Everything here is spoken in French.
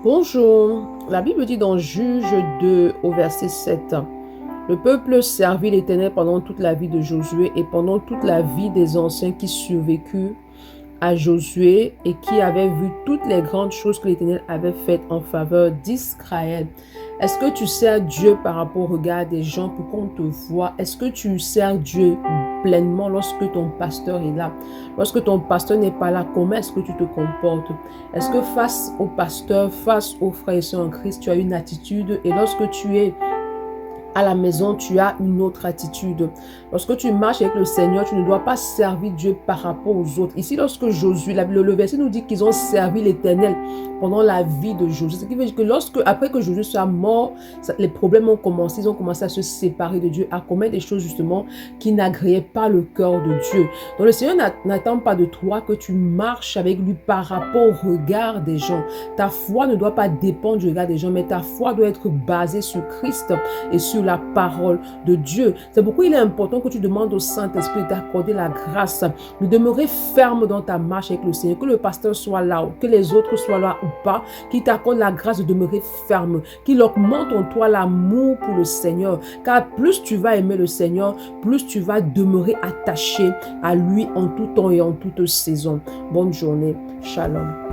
Bonjour, la Bible dit dans Juge 2 au verset 7, le peuple servit l'Éternel pendant toute la vie de Josué et pendant toute la vie des anciens qui survécurent à Josué et qui avaient vu toutes les grandes choses que l'Éternel avait faites en faveur d'Israël. Est-ce que tu sers Dieu par rapport au regard des gens pour qu'on te voie? Est-ce que tu sers Dieu pleinement lorsque ton pasteur est là? Lorsque ton pasteur n'est pas là, comment est-ce que tu te comportes? Est-ce que face au pasteur, face aux frères et sœurs en Christ, tu as une attitude, et lorsque tu es à la maison, tu as une autre attitude? Lorsque tu marches avec le Seigneur, tu ne dois pas servir Dieu par rapport aux autres. Ici, lorsque Josué, le verset nous dit qu'ils ont servi l'Éternel pendant la vie de Josué. Ce qui veut dire que après que Josué soit mort, les problèmes ont commencé. Ils ont commencé à se séparer de Dieu, à commettre des choses justement qui n'agréaient pas le cœur de Dieu. Donc le Seigneur n'attend pas de toi que tu marches avec lui par rapport au regard des gens. Ta foi ne doit pas dépendre du regard des gens, mais ta foi doit être basée sur Christ et sur la parole de Dieu. C'est pourquoi il est important que tu demandes au Saint-Esprit d'accorder la grâce, de demeurer ferme dans ta marche avec le Seigneur, que le pasteur soit là, ou que les autres soient là ou pas, qu'il t'accorde la grâce de demeurer ferme, qu'il augmente en toi l'amour pour le Seigneur, car plus tu vas aimer le Seigneur, plus tu vas demeurer attaché à lui en tout temps et en toute saison. Bonne journée. Shalom.